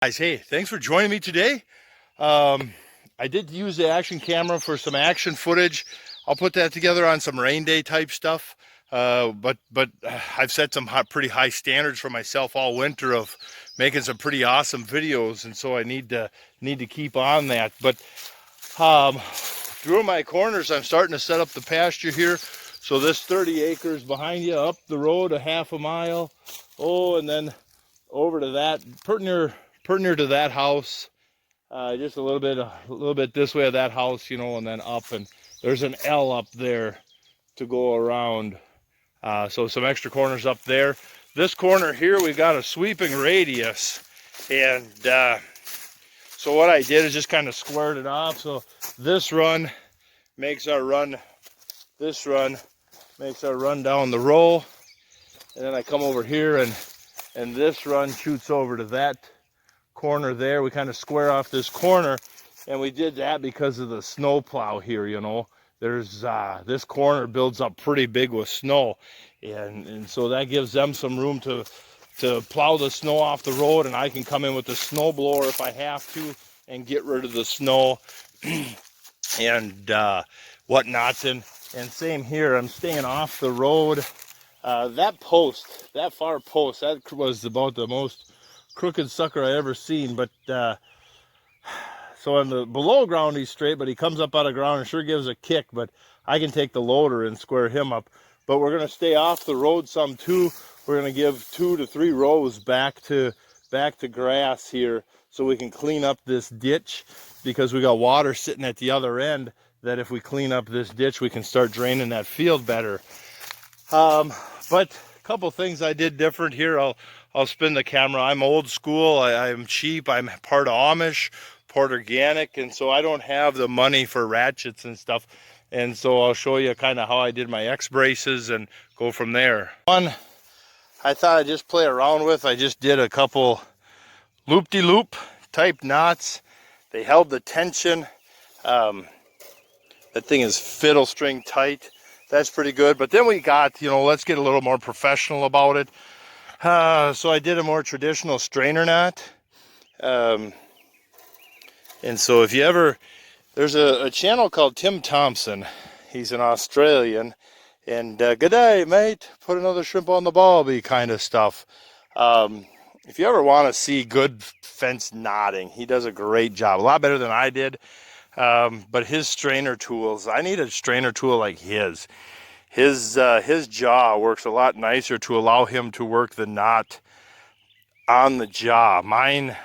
Guys, hey, thanks for joining me today. I did use the action camera for some action footage. I'll put that together on some rain day type stuff. But I've set some pretty high standards for myself all winter of making some pretty awesome videos, and so I need to keep on that. But through my corners, I'm starting to set up the pasture here. So this 30 acres behind you, up the road a half a mile, and then over to that, pretty near to that house, just a little bit this way of that house, and then up, and there's an L up there to go around. So some extra corners up there. This corner here, we've got a sweeping radius, and so what I did is just kind of squared it off. So this run makes our run, this run makes our run down the row, and then I come over here, and this run shoots over to that corner there. We kind of square off this corner, and we did that because of the snow plow here. There's this corner builds up pretty big with snow, and so that gives them some room to plow the snow off the road, and I can come in with the snow blower if I have to and get rid of the snow and whatnot. And same here, I'm staying off the road. That far post, that was about the most crooked sucker I ever seen. But so on the below ground he's straight, but he comes up out of ground and sure gives a kick. But I can take the loader and square him up. But we're gonna stay off the road some too. We're gonna give 2 to 3 rows back to grass here, so we can clean up this ditch, because we got water sitting at the other end, that if we clean up this ditch, we can start draining that field better. But a couple things I did different here. I'll spin the camera. I'm old school. I'm cheap. I'm part Amish, part organic, and so I don't have the money for ratchets and stuff. And so I'll show you kind of how I did my X braces and go from there. One I thought I'd just play around with. I just did a couple loop-de-loop type knots. They held the tension. That thing is fiddle string tight. That's pretty good. But then we got, let's get a little more professional about it. So I did a more traditional strainer knot. And so if you ever, there's a channel called Tim Thompson. He's an Australian. And good day, mate. Put another shrimp on the barbie kind of stuff. If you ever want to see good fence knotting, he does a great job. A lot better than I did. But his strainer tools, I need a strainer tool like his. His jaw works a lot nicer to allow him to work the knot on the jaw. Mine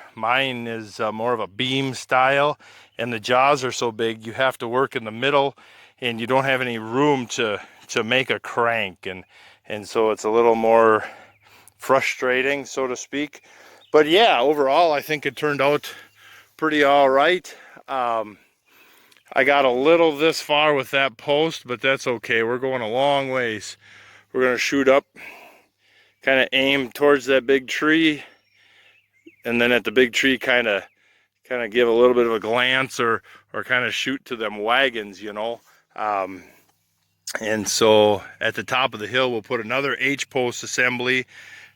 is more of a beam style, and the jaws are so big you have to work in the middle, and you don't have any room to make a crank, and so it's a little more frustrating, so to speak. But yeah, overall I think it turned out pretty all right. I got a little this far with that post, but that's okay. We're going a long ways. We're going to shoot up, kind of aim towards that big tree, and then at the big tree kind of give a little bit of a glance, or kind of shoot to them wagons, and so at the top of the hill we'll put another H-post assembly,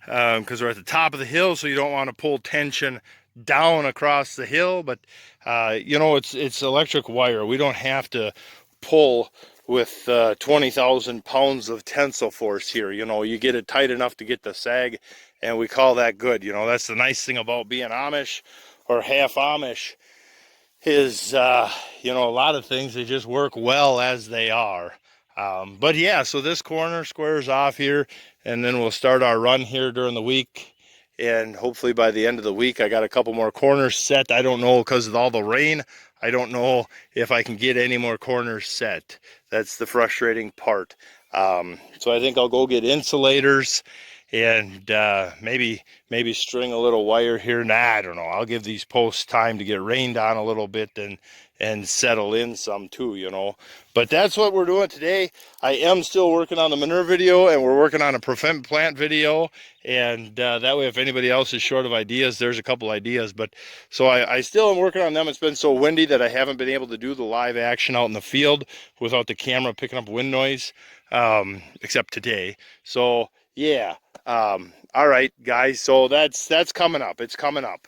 because we're at the top of the hill, so you don't want to pull tension down across the hill. But it's electric wire. We don't have to pull with 20,000 pounds of tensile force here. You get it tight enough to get the sag, and we call that good. That's the nice thing about being Amish or half Amish, is a lot of things, they just work well as they are. But yeah, so this corner squares off here, and then we'll start our run here during the week. And hopefully by the end of the week, I got a couple more corners set. I don't know, because of all the rain, I don't know if I can get any more corners set. That's the frustrating part. So I think I'll go get insulators and maybe string a little wire here. I don't know. I'll give these posts time to get rained on a little bit and settle in some too, But that's what we're doing today. I am still working on the manure video, and we're working on a prevent plant video, and that way if anybody else is short of ideas, there's a couple ideas. But so I still am working on them. It's been so windy that I haven't been able to do the live action out in the field without the camera picking up wind noise, except today. So yeah, all right guys, so that's coming up. It's coming up.